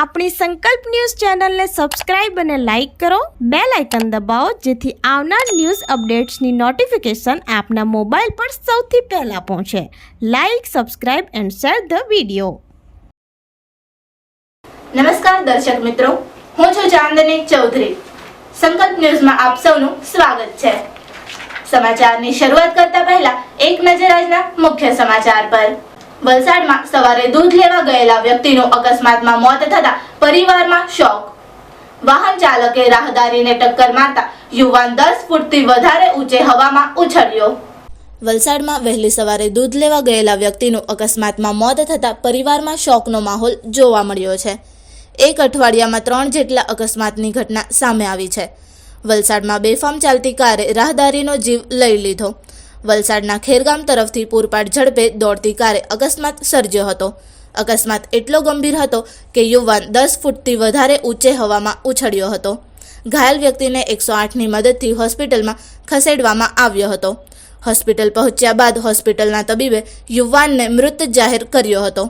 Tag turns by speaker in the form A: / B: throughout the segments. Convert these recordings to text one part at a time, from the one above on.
A: આપણી સંકલ્પ ન્યૂઝ ચેનલને સબસ્ક્રાઇબ અને લાઇક કરો, બેલ આઇકન દબાવો જેથી આવનાર ન્યૂઝ અપડેટ્સની નોટિફિકેશન આપના મોબાઈલ પર સૌથી પહેલા પહોંચે. Like, subscribe and share the video.
B: નમસ્કાર દર્શક મિત્રો, હું છું ચાંદની ચૌધરી. સંકલ્પ ન્યૂઝમાં આપ સૌનું સ્વાગત છે. સમાચારની શરૂઆત કરતા પહેલા એક નજર આજના મુખ્ય સમાચાર પર. વલસાડમાં સવારે દૂધ લેવા ગયેલા વ્યક્તિનું અકસ્માતમાં મોત થતા પરિવારમાં શોક. વાહન ચાલકે રાહદારીને ટક્કર મારતા યુવાન 10 ફૂટથી વધારે ઊંચે હવામાં ઉછળ્યો. વલસાડમાં વહેલી સવારે દૂધ લેવા ગયેલા વ્યક્તિનું અકસ્માતમાં મોત થતા પરિવારમાં શોકનો માહોલ જોવા મળ્યો છે. એક અઠવાડિયામાં 3 જેટલા અકસ્માતની ઘટના સામે આવી છે. વલસાડમાં બેફામ ચાલતી કારે રાહદારીનો જીવ લઈ લીધો. વલસાડના ખેરગામ તરફથી પૂરપાટ ઝડપે દોડતી કારે અકસ્માત સર્જ્યો હતો. અકસ્માત એટલો ગંભીર હતો કે યુવાન 10 ફૂટથી વધારે ઊંચે હવામાં ઉછળ્યો હતો. ઘાયલ વ્યક્તિને 108ની મદદથી હોસ્પિટલમાં ખસેડવામાં આવ્યો હતો. હોસ્પિટલ પહોંચ્યા બાદ હોસ્પિટલના તબીબે યુવાનને મૃત જાહેર કર્યો હતો.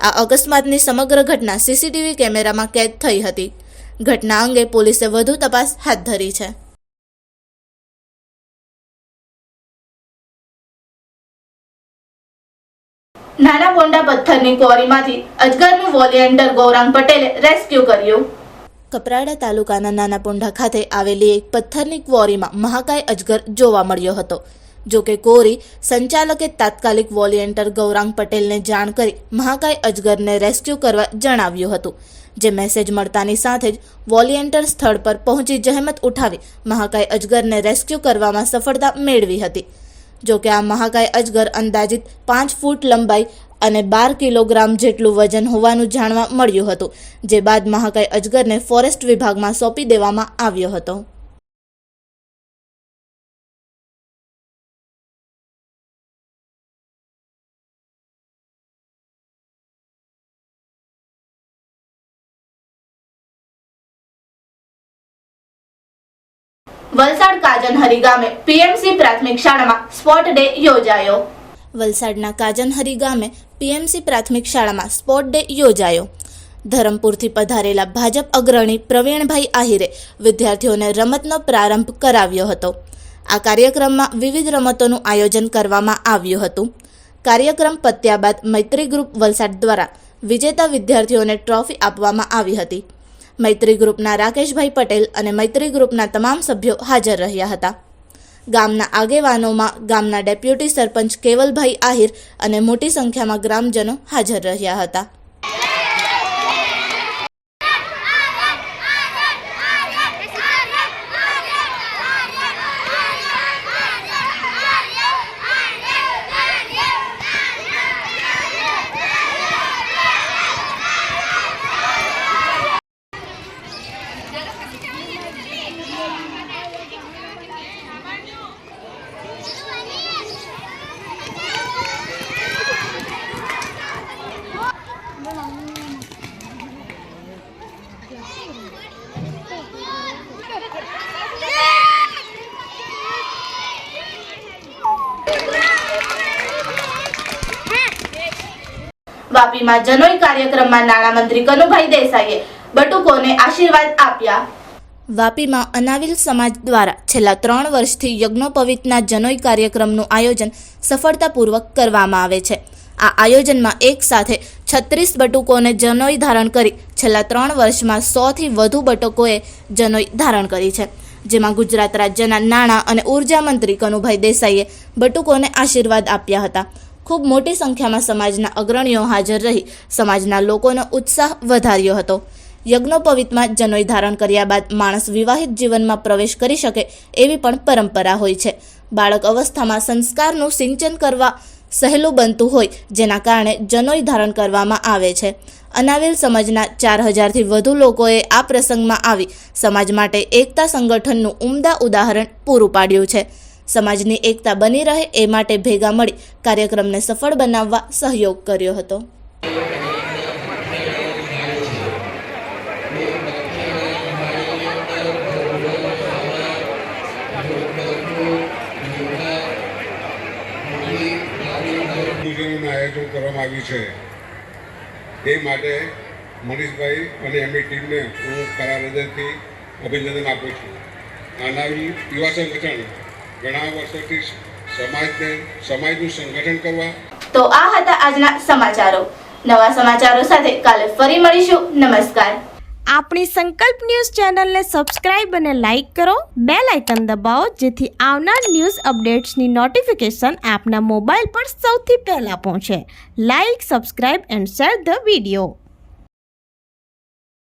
B: આ અકસ્માતની સમગ્ર ઘટના સીસીટીવી કેમેરામાં કેદ થઈ હતી. ઘટના અંગે પોલીસે વધુ તપાસ હાથ ધરી છે. નાના પોંડા પથ્થરની ક્વોરીમાંથી અજગરનું વોલિયન્ટર ગૌરાંગ પટેલે રેસ્ક્યુ કર્યું. કપરાડા તાલુકાના નાના પોંડા ખાતે આવેલી એક પથ્થરની ક્વોરીમાં મહાકાય અજગર જોવા મળ્યો હતો. જોકે ક્વોરી સંચાલકે તાત્કાલિક વોલિયન્ટર ગૌરાંગ પટેલને જાણ કરી મહાકાય અજગરને રેસ્ક્યુ કરવા જણાવ્યું હતું. જે મેસેજ મળતાની સાથે જ વોલિયન્ટર સ્થળ પર પહોંચી જહેમત ઉઠાવી મહાકાય અજગરને રેસ્ક્યુ કરવામાં સફળતા મેળવી હતી. જોકે આ મહાકાય અજગર અંદાજિત 5 ફૂટ લંબાઈ અને 12 કિલોગ્રામ જેટલું વજન હોવાનું જાણવા મળ્યું હતું. જે બાદ મહાકાય અજગરને ફોરેસ્ટ વિભાગમાં સોંપી દેવામાં આવ્યો હતો. વલસાડ કાજનહરી ગામે પીએમસી પ્રાથમિક શાળામાં સ્પોર્ટ ડે યોજાયો. વલસાડના કાજનહરી ગામે પીએમસી પ્રાથમિક શાળામાં સ્પોર્ટ ડે યોજાયો. ધરમપુરથી પધારેલા ભાજપ અગ્રણી પ્રવીણભાઈ આહિરે વિદ્યાર્થીઓને રમતનો પ્રારંભ કરાવ્યો હતો. આ કાર્યક્રમમાં વિવિધ રમતોનું આયોજન કરવામાં આવ્યું હતું. કાર્યક્રમ પત્યા બાદ મૈત્રી ગ્રુપ વલસાડ દ્વારા વિજેતા વિદ્યાર્થીઓને ટ્રોફી આપવામાં આવી હતી. મૈત્રી ગ્રુપના રાકેશભાઈ પટેલ અને મૈત્રી ગ્રુપના તમામ સભ્યો હાજર રહ્યા હતા. ગામના આગેવાનોમાં ગામના ડેપ્યુટી સરપંચ કેવલભાઈ આહિર અને મોટી સંખ્યામાં ગ્રામજનો હાજર રહ્યા હતા. વાપીમાં જનોઈ કાર્યક્રમમાં નાણામંત્રી કનુભાઈ દેસાઈએ બટુકોને આશીર્વાદ આપ્યા. વાપીમાં અનાવિલ સમાજ દ્વારા છેલ્લા 3 વર્ષથી યજ્ઞોપવિતના જનોઈ કાર્યક્રમનું આયોજન સફળતાપૂર્વક કરવામાં આવે છે. આ આયોજનમાં એક સાથે 36 બટુકોને જનોઈ ધારણ કરી છેલ્લા 3 વર્ષમાં 100થી વધુ બટુકોએ જનોઈ ધારણ કરી છે. જેમાં ગુજરાત રાજ્યના નાણાં અને ઉર્જા મંત્રી કનુભાઈ દેસાઈએ બટુકોને આશીર્વાદ આપ્યા હતા. ખૂબ મોટી સંખ્યામાં સમાજના અગ્રણીઓ હાજર રહી સમાજના લોકોનો ઉત્સાહ વધાર્યો હતો. યજ્ઞોપવિતમાં જનોઈ ધારણ કર્યા બાદ માણસ વિવાહિત જીવનમાં પ્રવેશ કરી શકે એવી પણ પરંપરા હોય છે. બાળક અવસ્થામાં સંસ્કારનું સિંચન કરવા સહેલું બનતું હોય જેના કારણે જનોઈ ધારણ કરવામાં આવે છે. અનાવિલ સમાજના 4000થી વધુ લોકોએ આ પ્રસંગમાં આવી સમાજ માટે એકતા સંગઠનનું ઉમદા ઉદાહરણ પૂરું પાડ્યું છે. સમાજની એકતા બની રહે એ માટે ભેગા મળી કાર્યક્રમને સફળ બનાવવા સહયોગ કર્યો હતો.
C: આયોજન કરવામાં આવ્યું છે એ માટે મનીષભાઈ અને એમની ટીમને હું ખરા હૃદયથી અભિનંદન આપું છું. આના યુવા સંગઠન ઘણા વર્ષોથી સમાજનું સંગઠન કરવા.
B: તો આ હતા આજના સમાચારો. નવા સમાચારો સાથે કાલે ફરી મળીશું. નમસ્કાર.
A: આપણી સંકલ્પ ન્યૂઝ ચેનલને સબસ્ક્રાઇબ અને લાઇક કરો, બેલ આઇકન દબાવો જેથી આવનાર ન્યૂઝ અપડેટ્સની નોટિફિકેશન આપના મોબાઈલ પર સૌથી પહેલા પહોંચે. Like, subscribe and share the video.